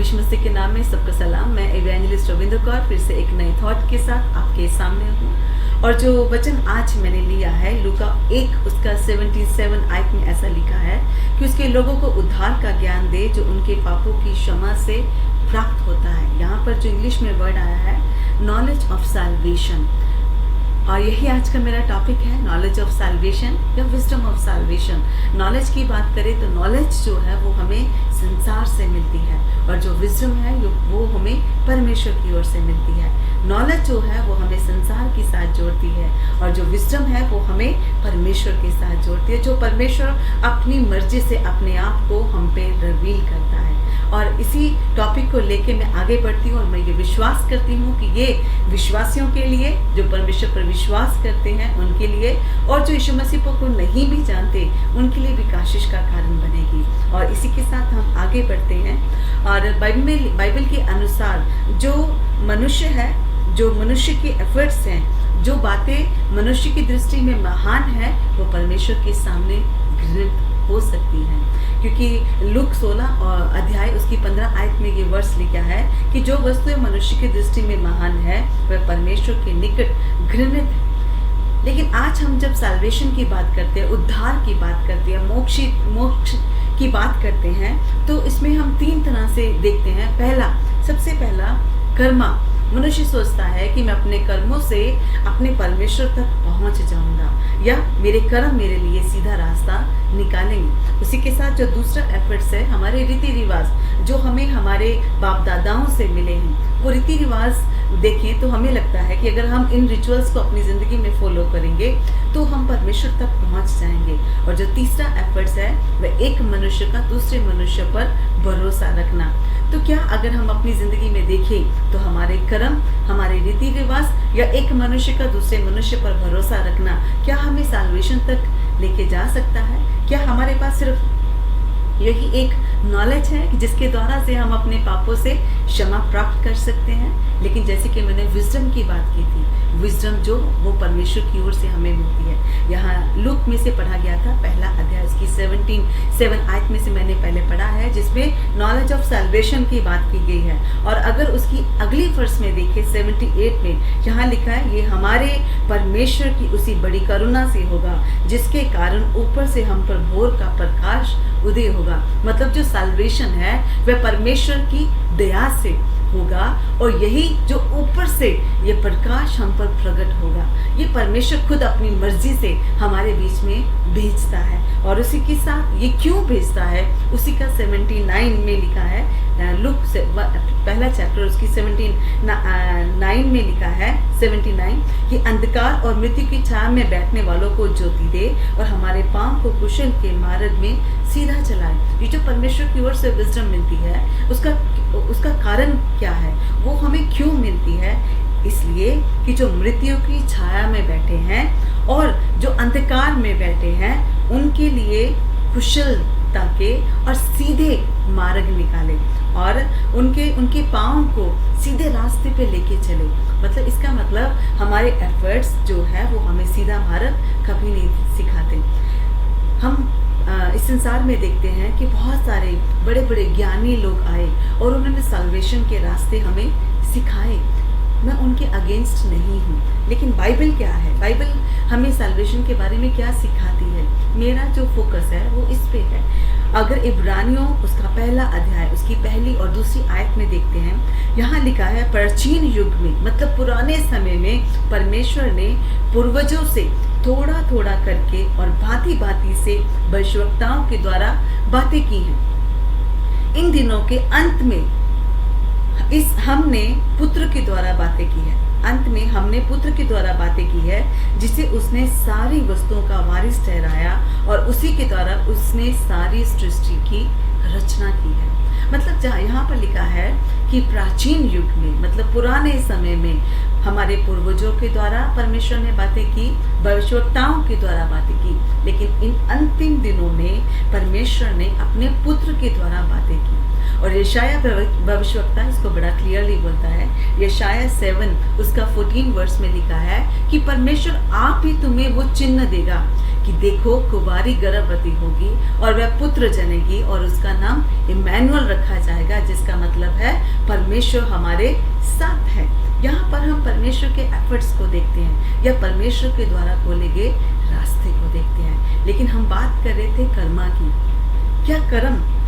यीशु मसीह के नाम में सबको सलाम। मैं इवेंजलिस्ट रविंद्र कौर फिर से एक नए थॉट के साथ आपके सामने हूँ। और जो वचन आज मैंने लिया है लूका 1 उसका 77 आयत में ऐसा लिखा है कि उसके लोगों को उद्धार का ज्ञान दे जो उनके पापों की क्षमा से प्राप्त होता है। यहाँ पर जो इंग्लिश में वर्ड आया है नॉलेज ऑफ सैल्वेशन, और यही आज का मेरा टॉपिक है, नॉलेज ऑफ सैल्वेशन या विजडम ऑफ सैल्वेशन। नॉलेज की बात करें तो नॉलेज जो है वो हमें संसार से मिलती है, और जो विजडम है वो हमें परमेश्वर की ओर से मिलती है। नॉलेज जो है वो हमें संसार के साथ जोड़ती है, और जो विजडम है वो हमें परमेश्वर के साथ जोड़ती है, जो परमेश्वर अपनी मर्जी से अपने आप को हम पे रिवील करता है। और इसी टॉपिक को लेके मैं आगे बढ़ती हूँ, और मैं ये विश्वास करती हूँ कि ये विश्वासियों के लिए, जो परमेश्वर पर विश्वास करते हैं उनके लिए, और जो यीशु मसीह को नहीं भी जानते उनके लिए भी आशीष का कारण बनेगी। और इसी के साथ हम आगे बढ़ते हैं। और बाइबल के अनुसार जो मनुष्य है, जो मनुष्य के एफर्ट्स हैं, जो बातें मनुष्य की दृष्टि में महान है, वो परमेश्वर के सामने घृणित हो सकती हैं। क्योंकि लूक 16 अध्याय उसकी 15 आयत में ये वर्ष लिखा है कि जो वस्तुएं मनुष्य की दृष्टि में महान है वह परमेश्वर के निकट घृणित है। लेकिन आज हम जब सैल्वेशन की बात करते हैं, उद्धार की बात करते हैं, मोक्ष की बात करते हैं, तो इसमें हम 3 तरह से देखते हैं। सबसे पहला कर्मा। मनुष्य सोचता है कि मैं अपने कर्मों से अपने परमेश्वर तक पहुंच जाऊंगा, या मेरे कर्म मेरे लिए सीधा रास्ता निकालेंगे। उसी के साथ जो दूसरा एफर्ट्स है, हमारे रीति रिवाज जो हमें हमारे बाप दादाओं से मिले हैं, वो रीति रिवाज देखें तो हमें लगता है कि अगर हम इन रिचुअल्स को अपनी ज़िंदगी में फॉलो करेंगे तो हम परमेश्वर तक पहुंच जाएंगे। और जो तीसरा एफर्ट्स है वह एक मनुष्य का दूसरे मनुष्य पर भरोसा रखना। तो क्या अगर हम अपनी ज़िंदगी में देखें तो हमारे कर्म, हमारे रीति रिवाज या एक मनुष्य का दूसरे मनुष्य पर भरोसा रखना क्या हमें सैल्वेशन तक लेके जा सकता है? क्या हमारे पास सिर्फ यही एक नॉलेज है कि जिसके द्वारा से हम अपने पापों से क्षमा प्राप्त कर सकते हैं? लेकिन जैसे कि मैंने विजडम की बात की थी, विजडम जो वो परमेश्वर की ओर से हमें मिलती है। यहाँ लूक में से पढ़ा गया था, पहला अध्याय उसकी 7 आयत में से मैंने पहले पढ़ा है, जिसमें नॉलेज ऑफ सैल्वेशन की बात की गई है। और अगर उसकी अगली वर्स में देखें 78 में, यहाँ लिखा है ये हमारे परमेश्वर की उसी बड़ी करुणा से होगा जिसके कारण ऊपर से हम पर भोर का प्रकाश उदय होगा। मतलब जो सैल्वेशन है वह परमेश्वर की दया से होगा, और यही जो ऊपर से ये प्रकाश हम पर प्रकट होगा, ये परमेश्वर खुद अपनी मर्जी से हमारे बीच में भेजता है। और उसी के साथ ये क्यों भेजता है, उसी का 79 में लिखा है, लूक से पहला चैप्टर उसकी 79 में लिखा है 79 कि अंधकार और मृत्यु की छाया में बैठने वालों को ज्योति दे और हमारे पांव को कुशल के मार्ग में सीधा चलाए। ये जो परमेश्वर की ओर से विजडम मिलती है उसका कारण क्या है, वो हमें क्यों मिलती है? इसलिए कि जो मृत्यु की छाया में बैठे हैं और जो अंधकार में बैठे हैं उनके लिए कुशलता के और सीधे मार्ग निकाले, और उनके पाँव को सीधे रास्ते पे लेके चले। मतलब इसका मतलब हमारे एफर्ट्स जो है वो हमें सीधा मार्ग कभी नहीं सिखाते। हम इस संसार में देखते हैं कि बहुत सारे बड़े बड़े ज्ञानी लोग आए और उन्होंने सैल्वेशन के रास्ते हमें सिखाए। मैं उनके अगेंस्ट नहीं हूँ, लेकिन बाइबल क्या है, बाइबल हमें सैल्वेशन के बारे में क्या सिखाती है? मेरा जो फोकस है वो इस पे है। अगर इब्रानियों उसका पहला अध्याय उसकी पहली और दूसरी आयत में देखते हैं, यहाँ लिखा है प्राचीन युग में, मतलब पुराने समय में परमेश्वर ने पूर्वजों से थोड़ा थोड़ा करके और भांति भांति से भविष्यवक्ताओं के द्वारा बातें की हैं। इन दिनों के अंत में हमने पुत्र के द्वारा बातें की है। अंत में हमने पुत्र के द्वारा बातें की है, जिसे उसने सारी वस्तुओं का वारिस ठहराया, और उसी के द्वारा उसने सारी सृष्टि की रचना की है। मतलब जहाँ यहाँ पर लिखा है कि प्राचीन युग में, मतलब पुराने समय में हमारे पूर्वजों के द्वारा परमेश्वर ने बातें की, भविष्यवक्ताओं के द्वारा बातें की, लेकिन इन अंतिम दिनों में परमेश्वर ने अपने पुत्र के द्वारा बातें की। और यशाया भविष्यवक्ता इसको बड़ा क्लियरली बोलता है। यशाया 7 उसका 14 वर्स में लिखा है कि परमेश्वर आप ही तुम्हें वो चिन्ह देगा कि देखो कुंवारी गर्भवती होगी और वह पुत्र जनेगी और उसका नाम इमैनुअल रखा जाएगा, जिसका मतलब है परमेश्वर हमारे साथ है। यहाँ पर हम परमेश्वर के एफर्ट्स को देखते हैं या परमेश्वर के द्वारा खोले गए रास्ते को देखते हैं। लेकिन हम बात कर रहे थे कर्मा की। क्या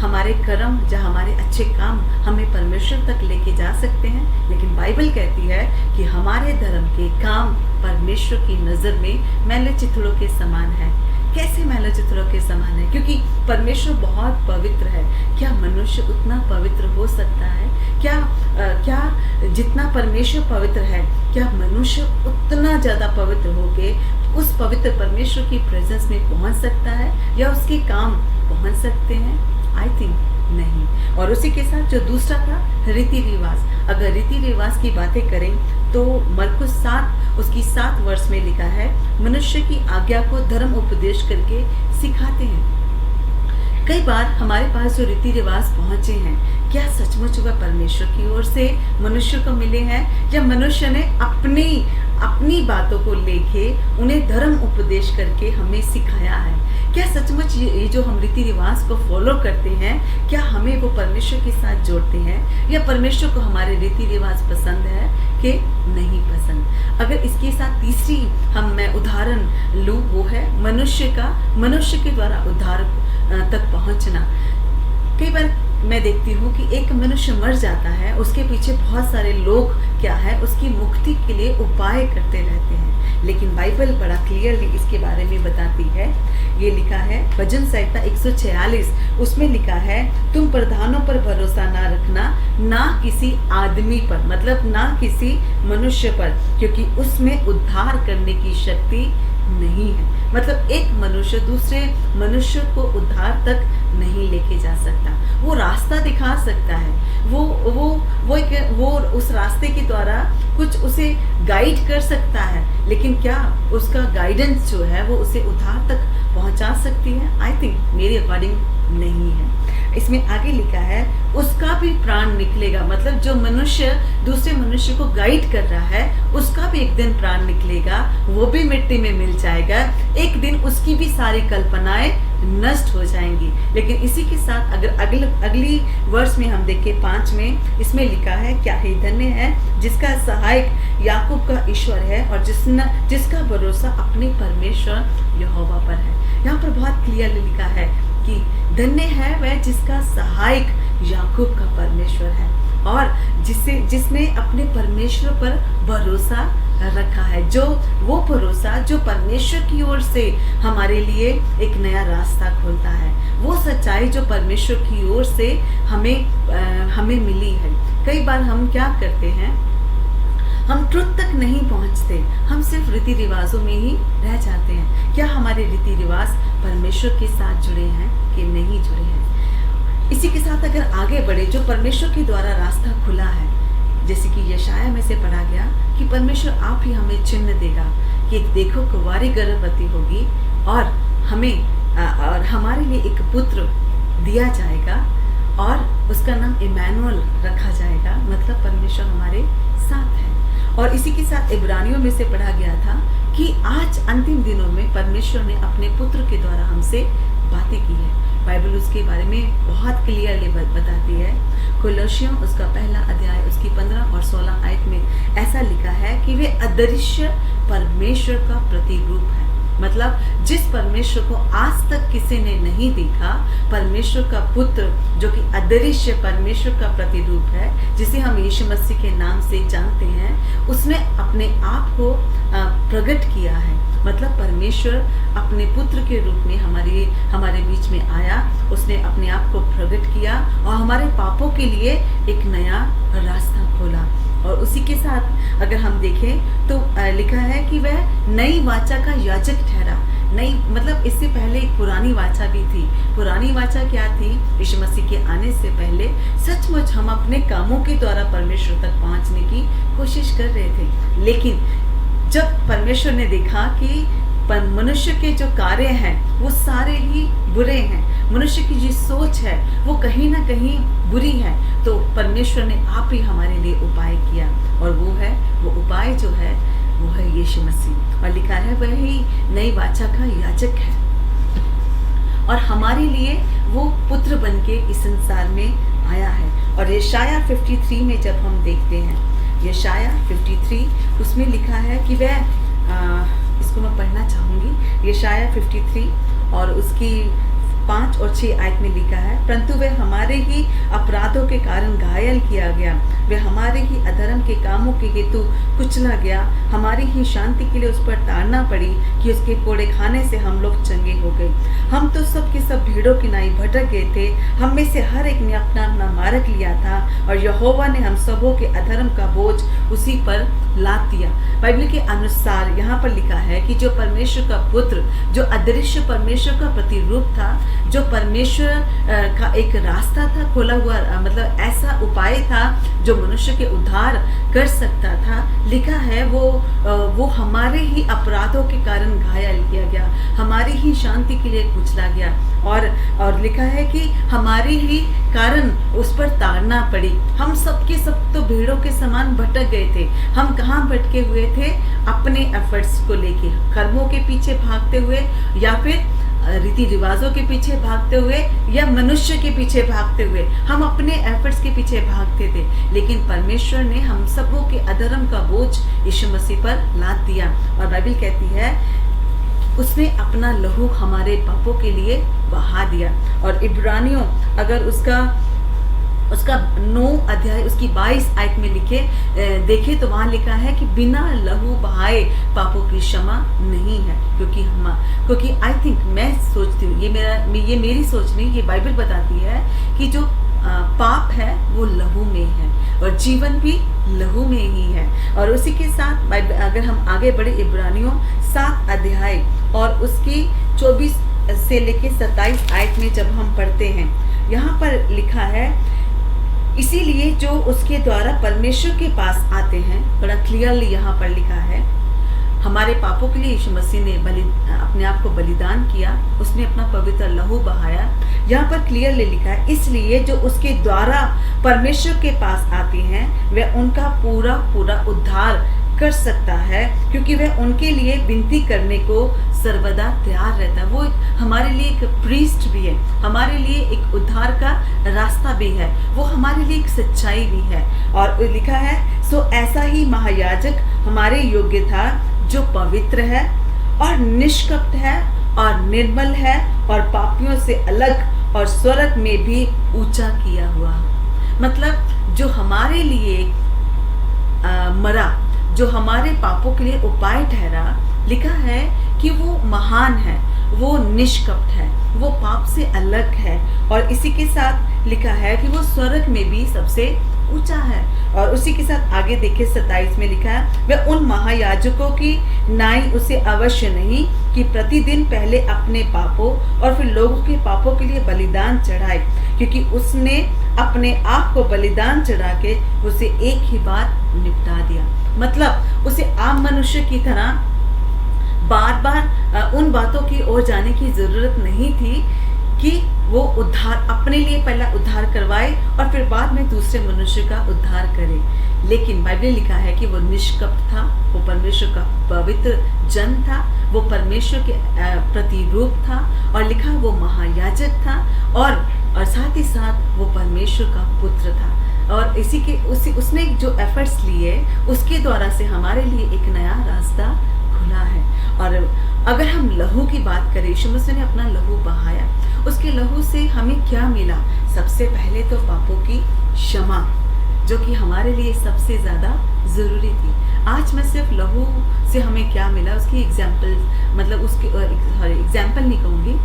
हमारे कर्म या हमारे अच्छे काम हमें परमेश्वर तक लेके जा सकते हैं? लेकिन बाइबल कहती है कि हमारे धर्म के काम परमेश्वर की नजर में मैले चिथड़ों के समान है। कैसे मैले चिथड़ों के समान है? क्योंकि परमेश्वर बहुत पवित्र है। क्या मनुष्य उतना पवित्र हो सकता है? क्या जितना परमेश्वर पवित्र है, क्या मनुष्य उतना ज्यादा पवित्र होके उस पवित्र परमेश्वर की प्रेजेंस में पहुंच सकता है या उसके काम पहुंच सकते हैं? आई थिंक नहीं। और उसी के साथ जो दूसरा था रीति रिवाज। अगर रीति रिवाज की बातें करें तो मरकुस 7 उसकी 7 वर्ष में लिखा है, मनुष्य की आज्ञा को धर्म उपदेश करके सिखाते हैं। कई बार हमारे पास जो रीति रिवाज पहुंचे हैं, क्या सचमुच वह परमेश्वर की ओर से मनुष्य को मिले हैं या मनुष्य ने अपनी बातों को लेके उन्हें धर्म उपदेश करके हमें सिखाया है? क्या सचमुच ये जो हम रीति रिवाज को फॉलो करते हैं, क्या हमें वो परमेश्वर के साथ जोड़ते हैं या परमेश्वर को हमारे रीति रिवाज पसंद है कि नहीं पसंद? अगर इसके साथ तीसरी मैं उदाहरण लूँ, वो है मनुष्य के द्वारा उद्धार तक पहुंचना। कई बार मैं देखती हूँ कि एक मनुष्य मर जाता है, उसके पीछे बहुत सारे लोग क्या है उसकी मुक्ति के लिए उपाय करते रहते हैं। लेकिन बाइबल बड़ा क्लियरली इसके बारे में बताती है। ये लिखा है भजन संहिता 146, उसमें लिखा है, तुम प्रधानों पर भरोसा ना रखना, ना किसी आदमी पर, मतलब ना किसी मनुष्य पर, क्योंकि उसमें उद्धार करने की शक्ति नहीं है। मतलब एक मनुष्य दूसरे मनुष्य को उद्धार तक नहीं लेके जा सकता। वो रास्ता दिखा सकता है, वो उस रास्ते के द्वारा कुछ उसे गाइड कर सकता है, लेकिन क्या उसका गाइडेंस जो है वो उसे उद्धार तक पहुंचा सकती है? आई थिंक मेरे अकॉर्डिंग नहीं है। इसमें आगे लिखा है, उसका भी प्राण निकलेगा। मतलब जो मनुष्य दूसरे मनुष्य को गाइड कर रहा है, उसका भी एक दिन प्राण निकलेगा, वो भी मिट्टी में मिल जाएगा। एक दिन उसकी भी सारी कल्पनाएं नष्ट हो जाएंगी। लेकिन इसी के साथ अगर अगली वर्ष में हम देखें 5 में, इसमें लिखा है, क्या ही धन्य है जिसका सहायक याकूब का ईश्वर है और जिसका भरोसा अपने परमेश्वर यहोवा पर है। यहाँ पर बहुत क्लियरली लिखा है कि धन्य है वह जिसका सहायक याकूब का परमेश्वर है और जिसने अपने परमेश्वर पर भरोसा रखा है। जो वो भरोसा जो परमेश्वर की ओर से हमारे लिए एक नया रास्ता खोलता है, वो सच्चाई जो परमेश्वर की ओर से हमें मिली है। कई बार हम क्या करते हैं, हम ट्रुथ तक नहीं पहुंचते, हम सिर्फ रीति रिवाजों में ही रह जाते हैं। क्या हमारे रीति रिवाज परमेश्वर के साथ जुड़े हैं कि नहीं जुड़े हैं? इसी के साथ अगर आगे बढ़े, जो परमेश्वर के द्वारा रास्ता खुला है, जैसे कि यशाया में से पढ़ा गया कि परमेश्वर आप ही हमें चिन्ह देगा कि देखो कुंवारी गर्भवती होगी और हमारे लिए एक पुत्र दिया जाएगा और उसका नाम इमैनुअल रखा जाएगा। मतलब परमेश्वर हमारे साथ है। और इसी के साथ इब्रानियों में से पढ़ा गया था कि आज अंतिम दिनों में परमेश्वर ने अपने पुत्र के द्वारा हमसे बातें की है। बाइबल उसके बारे में बहुत क्लियरली बताती है। कोलोसियों उसका 1 अध्याय उसकी 15 और 16 आयत में ऐसा लिखा है कि वे अदृश्य परमेश्वर का प्रतिरूप है। मतलब जिस परमेश्वर को आज तक किसी ने नहीं देखा, परमेश्वर का पुत्र जो कि अदृश्य परमेश्वर का प्रतिरूप है, जिसे हम यीशु मसीह के नाम से जानते हैं, उसने अपने आप को प्रकट किया है। मतलब परमेश्वर अपने पुत्र के रूप में हमारे बीच में आया, उसने अपने आप को प्रकट किया और हमारे पापों के लिए एक नया रास्ता खोला। और उसी के साथ अगर हम देखें तो लिखा है कि वह नई वाचा का याजक ठहरा। नई मतलब इससे पहले एक पुरानी वाचा भी थी। पुरानी वाचा क्या थी? यीशु मसीह के आने से पहले सचमुच हम अपने कामों के द्वारा परमेश्वर तक पहुंचने की कोशिश कर रहे थे, लेकिन जब परमेश्वर ने देखा कि मनुष्य के जो कार्य हैं वो सारे ही बुरे हैं, मनुष्य की जो सोच है वो कहीं ना कहीं बुरी है, तो परमेश्वर ने आप ही हमारे लिए उपाय किया। और वो उपाय जो है वो है यीशु मसीह। और लिखा है वही नई वाचा का याजक है और हमारे लिए वो पुत्र बन के इस संसार में आया है। और यशाया 53 में जब हम देखते हैं, यशाया 53 उसमें लिखा है कि वह इसको मैं पढ़ना चाहूँगी। यशाया 53 और उसकी 5 और 6 आयत में लिखा है, परंतु वह हमारे ही अपराधों के कारण घायल किया गया, वह हमारे ही अधर्म के कामों के हेतु कुचला गया, हमारी ही शांति के लिए उस पर ताड़ना पड़ी कि उसके कोड़े खाने से हम लोग चंगे हो गए। हम तो सब के सब भेड़ों की नाई भटक गए थे, हम में से हर एक ने अपना अपना मार्ग लिया था, और यहोवा ने हम सबों के अधर्म का बोझ उसी पर लाद दिया। बाइबल के अनुसार यहाँ पर लिखा है कि जो परमेश्वर का पुत्र, जो अदृश्य परमेश्वर का प्रतिरूप था, जो परमेश्वर का एक रास्ता था खोला हुआ, मतलब ऐसा उपाय था जो मनुष्य के उद्धार कर सकता था, लिखा है वो हमारे ही अपराधों के कारण घायल किया गया, हमारी ही शांति के लिए कुचला गया, और लिखा है कि हमारी ही कारण उस पर ताड़ना पड़ी। हम सबके सब तो भेड़ों के समान भटक गए थे। हम कहाँ भटके हुए थे? अपने एफर्ट्स को लेके, कर्मों के पीछे भागते हुए, या फिर रीति रिवाजों के पीछे भागते हुए, या मनुष्य के पीछे भागते हुए। हम अपने एफर्ट्स के पीछे भागते थे, लेकिन परमेश्वर ने हम सबों के अधर्म का बोझ यीशु मसीह पर लाद दिया। और बाइबल कहती है उसने अपना लहू हमारे पापों के लिए बहा दिया। और इब्रानियों अगर उसका 9 अध्याय उसकी 22 आयत में देखे तो वहां लिखा है कि बिना लहू बहाए पापों की क्षमा नहीं है। क्योंकि आई थिंक, मैं सोचती हूँ, ये मेरी सोच नहीं, ये बाइबल बताती है कि जो पाप है वो लहू में है, और जीवन भी लहू में ही है। और उसी के साथ अगर हम आगे बढ़े, इब्रानियों 7 अध्याय और उसकी 24 से लेके 27 आयत में जब हम पढ़ते हैं, यहाँ पर लिखा है, इसीलिए जो उसके द्वारा परमेश्वर के पास आते हैं, बड़ा क्लियरली यहाँ पर लिखा है, हमारे पापों के लिए यीशु मसीह ने अपने आप को बलिदान किया, उसने अपना पवित्र लहू बहाया। यहाँ पर क्लियरली लिखा है, इसलिए जो उसके द्वारा परमेश्वर के पास आते हैं वह उनका पूरा पूरा उद्धार कर सकता है, क्योंकि वह उनके लिए विनती करने को सर्वदा तैयार रहता है। वो हमारे लिए एक प्रीस्ट भी है, हमारे लिए एक उद्धार का रास्ता भी है, वो हमारे लिए एक सच्चाई भी है। और लिखा है, सो ऐसा ही महायाजक हमारे योग्य था, जो पवित्र है और निष्कपट है और निर्मल है और पापियों से अलग और स्वर्ग में भी ऊंचा किया हुआ। मतलब जो हमारे लिए मरा, जो हमारे पापों के लिए उपाय ठहरा, लिखा है कि वो महान है, वो निष्कपट है, वो पाप से अलग है, और इसी के साथ लिखा है कि वो स्वर्ग में भी सबसे ऊंचा है। और उसी के साथ आगे देखिए 27 में लिखा है, वह उन महायाजकों की नाई उसे अवश्य नहीं कि प्रतिदिन पहले अपने पापों और फिर लोगों के पापों के लिए बलिदान चढ़ाए, क्योंकि उसने अपने आप को बलिदान चढ़ा के उसे एक ही बार निपटा दिया। मतलब उसे आम मनुष्य की तरह बार बार उन बातों की ओर जाने की जरूरत नहीं थी कि वो उद्धार अपने लिए पहला उद्धार करवाए और फिर बाद में दूसरे मनुष्य का उद्धार करे। लेकिन बाइबल लिखा है कि वो निष्कपट था, वो परमेश्वर का पवित्र जन था, वो परमेश्वर के प्रतिरूप था, और लिखा वो महायाजक था, और साथ ही साथ वो परमेश्वर का पुत्र था। और उसने जो एफर्ट्स लिए उसके द्वारा से हमारे लिए एक नया रास्ता खुला है। और अगर हम लहू की बात करें, यीशु मसीह ने अपना लहू बहाया, उसके लहू से हमें क्या मिला? सबसे पहले तो पापों की क्षमा, जो कि हमारे लिए सबसे ज़्यादा ज़रूरी थी। आज मैं सिर्फ लहू से हमें क्या मिला उसकी एग्जाम्पल, मतलब उसकी एग्जाम्पल नहीं कहूँगी,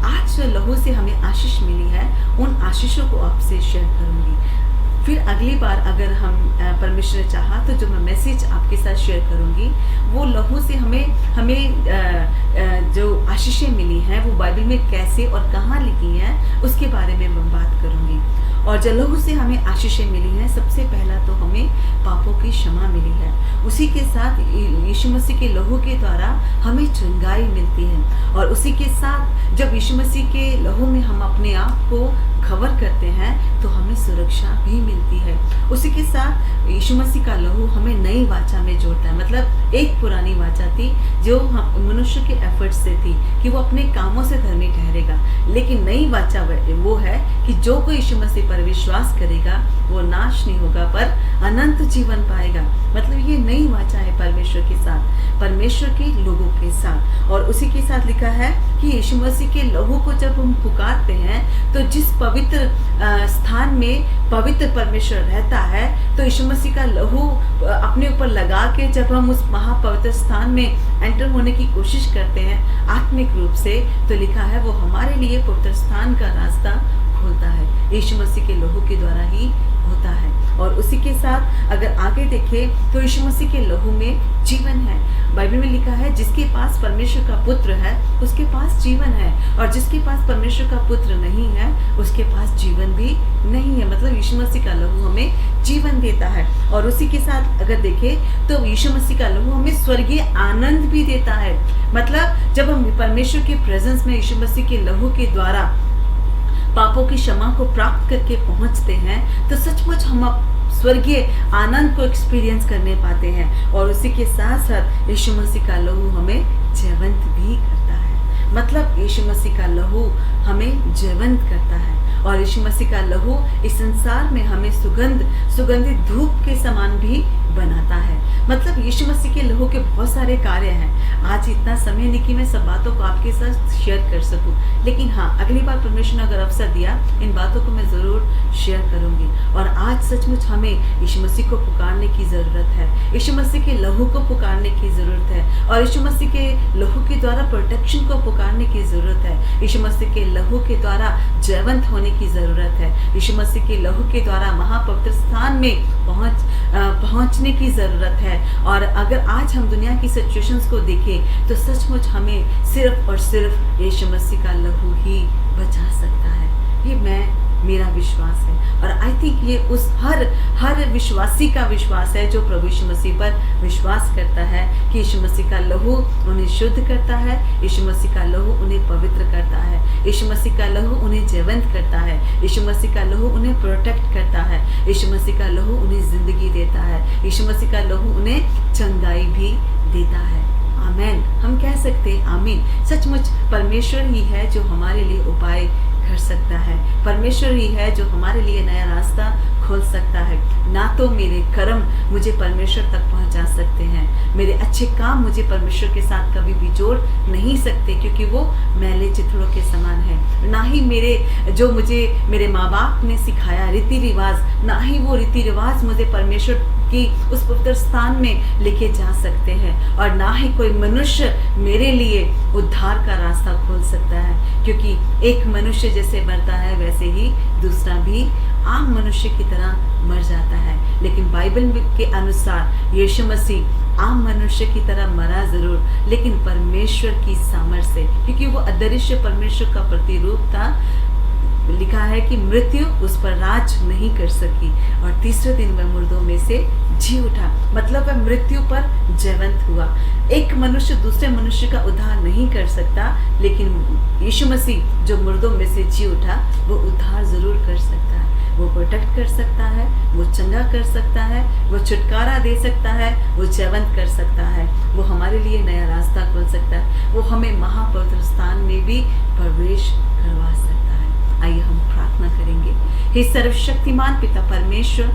आज लहू से हमें आशीष मिली है, उन आशीषों को आपसे शेयर करूँगी। फिर अगली बार अगर हम परमेश्वर ने चाहा तो जो मैं मैसेज आपके साथ शेयर करूंगी, वो लहू से हमें जो आशीषें मिली हैं वो बाइबल में कैसे और कहाँ लिखी हैं उसके बारे में मैं बात करूंगी। और जो लहू से हमें आशीषें मिली हैं, सबसे पहला तो हमें पापों की क्षमा मिली है। उसी के साथ यीशु मसीह के लहू के द्वारा हमें चंगाई मिलती है, और उसी के साथ जब यीशु मसीह के लहू में हम अपने आप को कवर करते हैं तो हमें सुरक्षा भी मिलती है। उसी के साथ यीशु मसीह का लहू हमें नई वाचा में जोड़ता है। मतलब एक पुरानी वाचा थी जो मनुष्य के एफर्ट्स से थी कि वो अपने कामों से धर्मी ठहरेगा, लेकिन नई वाचा वो है कि जो कोई यीशु मसीह पर विश्वास करेगा वो नाश नहीं होगा पर अनंत जीवन पाएगा। मतलब ये नई वाचा है परमेश्वर के साथ, परमेश्वर के लोगों के साथ। और उसी के साथ लिखा है कि यीशु मसीह के लहू को जब हम पुकारते हैं तो जिस पवित्र स्थान में पवित्र परमेश्वर रहता है, तो यीशु मसीह का लहू अपने ऊपर लगा के जब हम उस महापवित्र स्थान में एंटर होने की कोशिश करते हैं आत्मिक रूप से, तो लिखा है वो हमारे लिए पवित्र स्थान का रास्ता खोलता है। यीशु मसीह के लहू के द्वारा ही होता है। और उसी के साथ अगर आगे देखें तो यीशु मसीह के लहू में जीवन है। बाइबल में लिखा है जिसके पास परमेश्वर का पुत्र है उसके पास जीवन है, और जिसके पास परमेश्वर का पुत्र नहीं है उसके पास जीवन भी नहीं है। मतलब यीशु मसीह का लहू हमें जीवन देता है। और उसी के साथ अगर देखें तो यीशु मसीह का लहू हमें स्वर्गीय आनंद भी देता है। मतलब जब हम परमेश्वर के प्रेजेंस में यीशु मसीह के लहू के द्वारा पापों की क्षमा को प्राप्त करके पहुंचते हैं तो सचमुच हम स्वर्गीय आनंद को एक्सपीरियंस करने पाते हैं। और उसी के साथ साथ यीशु मसीह का लहू हमें जीवंत भी करता है। मतलब यीशु मसीह का लहू हमें जीवंत करता है, और यीशु मसीह का लहू इस संसार में हमें सुगंधित धूप के समान भी बनाता है। मतलब यीशु मसीह के लहू के बहुत सारे कार्य हैं। आज इतना समय नहीं कि मैं सब बातों को आपके साथ शेयर कर सकूं, लेकिन हाँ, अगली बार परमेश्वर ने अगर अवसर दिया इन बातों को मैं जरूर शेयर करूंगी। और आज सचमुच हमें यीशु मसीह को पुकारने की जरूरत है, यीशु मसीह के लहू को पुकारने की जरूरत है, और यीशु मसीह के लहू के द्वारा प्रोटेक्शन को पुकारने की जरूरत है। यीशु मसीह के लहू के द्वारा जीवंत होने की जरूरत है। यीशु मसीह के लहू के द्वारा महापवित्र स्थान में पहुंचने की जरूरत है। और अगर आज हम दुनिया की सिचुएशंस को देखें तो सचमुच हमें सिर्फ और सिर्फ यीशु मसीह का लहू ही बचा सकता है। ये मेरा विश्वास है, और आई थिंक ये उस हर विश्वासी का विश्वास है जो प्रभु यीशु मसीह पर विश्वास करता है कि यीशु मसीह का लहू उन्हें शुद्ध करता है, यीशु मसीह का लहू उन्हें पवित्र करता है, यीशु मसीह का लहू उन्हें जीवंत करता है, यीशु मसीह का लहू उन्हें प्रोटेक्ट करता है, यीशु मसीह का लहू उन्हें जिंदगी देता है, यीशु मसीह का लहू उन्हें चंगाई भी देता है। आमीन। हम कह सकते हैं आमीन। सचमुच परमेश्वर ही है जो हमारे लिए उपाय कर सकता है, परमेश्वर ही है जो हमारे लिए नया रास्ता खोल सकता है। ना तो मेरे कर्म मुझे परमेश्वर तक पहुंचा सकते हैं, मेरे अच्छे काम मुझे परमेश्वर के साथ कभी भी जोड़ नहीं सकते, क्योंकि वो मैले चिथड़ों के समान है। ना ही मुझे मेरे माँ बाप ने सिखाया रीति रिवाज, ना ही वो रीति रिवाज मुझे परमेश्वर की उस पवित्र स्थान में लेके जा सकते हैं, और ना ही कोई मनुष्य मेरे लिए उद्धार का रास्ता खोल सकता है, क्योंकि एक मनुष्य जैसे मरता है वैसे ही दूसरा भी आम मनुष्य की तरह मर जाता है। लेकिन बाइबल के अनुसार यीशु मसीह आम मनुष्य की तरह मरा जरूर, लेकिन परमेश्वर की सामर्थ से, क्योंकि वो अदृश्य परमेश्वर का प्रतिरूप था। लिखा है कि मृत्यु उस पर राज नहीं कर सकी, और तीसरे दिन वह मुर्दों में से जी उठा। मतलब वह मृत्यु पर जीवंत हुआ। एक मनुष्य दूसरे मनुष्य का उद्धार नहीं कर सकता, लेकिन यीशु मसीह जो मुर्दों में से जी उठा वो उद्धार जरूर कर सकता है। वो प्रोटेक्ट कर सकता है, वो चंगा कर सकता है, वो छुटकारा दे सकता है, वो जीवंत कर सकता है, वो हमारे लिए नया रास्ता खोल सकता है, वो हमें महापवित्र स्थान में भी प्रवेश करवा सकता है। आइए हम प्रार्थना करेंगे। हे सर्वशक्तिमान पिता परमेश्वर,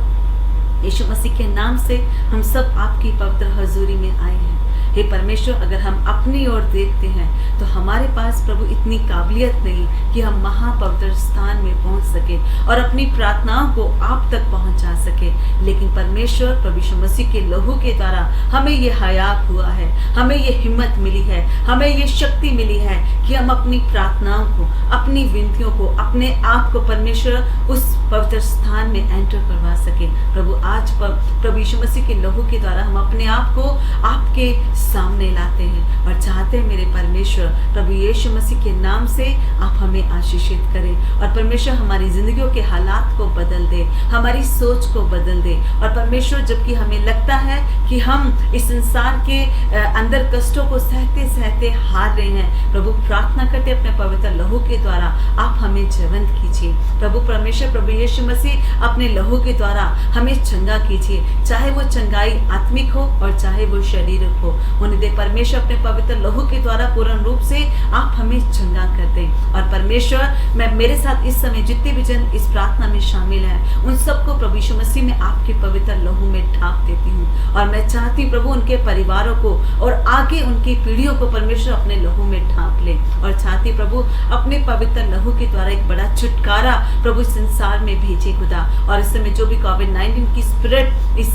यीशु मसीह के नाम से हम सब आपकी पवित्र हजूरी में आए हैं। हे परमेश्वर, अगर हम अपनी ओर देखते हैं तो हमारे पास प्रभु इतनी काबिलियत नहीं कि हम महापवित्र स्थान में पहुंच सके और अपनी प्रार्थनाओं को आप तक पहुंचा सके, लेकिन परमेश्वर प्रभु यीशु मसीह के लहू के द्वारा हमें ये हयात हुआ है, हमें ये हिम्मत मिली है, हमें ये शक्ति मिली है कि हम अपनी प्रार्थनाओं को, अपनी विनतियों को, अपने आप को परमेश्वर उस पवित्र स्थान में एंटर करवा सके। प्रभु आज प्रभु यीशु मसीह के लहू के द्वारा हम अपने आप को आपके सामने लाते हैं और चाहते हैं मेरे परमेश्वर प्रभु यीशु मसीह के नाम से आप हमें आशीषित करें और परमेश्वर हमारी जिंदगियों के हालात को बदल दे, हमारी सोच को बदल दे। और परमेश्वर जबकि हमें लगता है कि हम इस संसार के अंदर कष्टों को सहते सहते हार रहे हैं, प्रभु प्रार्थना करते अपने पवित्र लहू के द्वारा आप हमें जीवंत कीजिए। प्रभु परमेश्वर प्रभु यीशु मसीह अपने लहू के द्वारा हमें चंगा कीजिए, चाहे वो चंगाई आत्मिक हो और चाहे वो शारीरिक हो। होने दे परमेश्वर अपने पवित्र लहू के द्वारा पूर्ण रूप से आप हमें चंगा कर दें। और परमेश्वर मैं मेरे साथ इस समय जितने भी जन इस प्रार्थना में शामिल हैं उन सबको प्रभु यीशु मसीह में आपके पवित्र लहू में ढांप देती हूँ। और मैं चाहती प्रभु उनके परिवारों को और आगे उनकी पीढ़ियों को परमेश्वर अपने लहू में ढांप ले। और चाहती प्रभु अपने पवित्र लहू के द्वारा एक बड़ा छुटकारा प्रभु संसार में भेजे खुदा। और इस समय जो भी कोविड-19 की स्पिरिट इस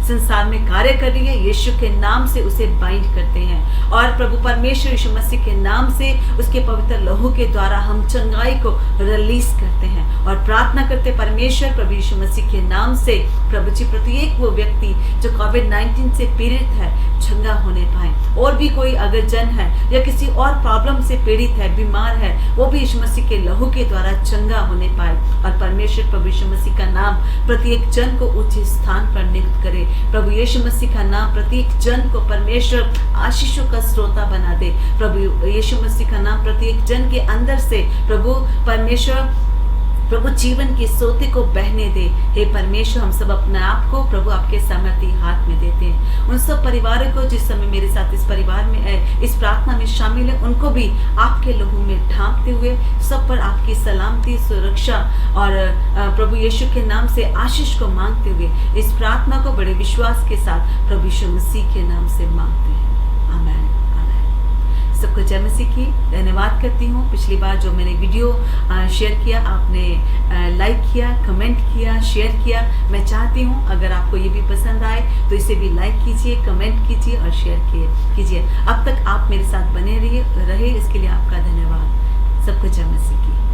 संसार में कार्य कर रही है, यीशु के नाम से उसे बाइंड करते हैं। और प्रभु परमेश्वर यीशु मसीह के नाम से उसके पवित्र लहू के द्वारा हम चंगाई को रिलीज करते हैं और प्रार्थना करते परमेश्वर प्रभु यीशु मसीह के नाम से प्रभु जी प्रत्येक वो व्यक्ति जो कोविड-19 से पीड़ित है चंगा होने पाए। और भी कोई अगर जन है या किसी और प्रॉब्लम से पीड़ित है, बीमार है, वो भी यीशु मसीह के लहू के द्वारा चंगा होने पाए। और परमेश्वर प्रभु यीशु मसीह का नाम प्रत्येक जन को उच्च स्थान पर नियुक्त करे। प्रभु यीशु मसीह का नाम प्रत्येक जन को परमेश्वर आशीषों का स्रोता बना दे। प्रभु यीशु मसीह का नाम प्रत्येक जन के अंदर से प्रभु परमेश्वर प्रभु जीवन के सोते को बहने दे। हे परमेश्वर हम सब अपने आप को प्रभु आपके सामर्थ्य हाथ में देते हैं। उन सब परिवारों को जिस समय मेरे साथ इस परिवार में इस प्रार्थना में शामिल है उनको भी आपके लहू में ढांपते हुए सब पर आपकी सलामती सुरक्षा और प्रभु यीशु के नाम से आशीष को मांगते हुए इस प्रार्थना को बड़े विश्वास के साथ प्रभु यीशु मसीह के नाम से मांगते हैं। आमीन। सबको जय मसीह की धन्यवाद करती हूँ। पिछली बार जो मैंने वीडियो शेयर किया आपने लाइक किया, कमेंट किया, शेयर किया। मैं चाहती हूँ अगर आपको ये भी पसंद आए तो इसे भी लाइक कीजिए, कमेंट कीजिए और शेयर कीजिए। अब तक आप मेरे साथ बने रहे इसके लिए आपका धन्यवाद। सबको जय मसीह की।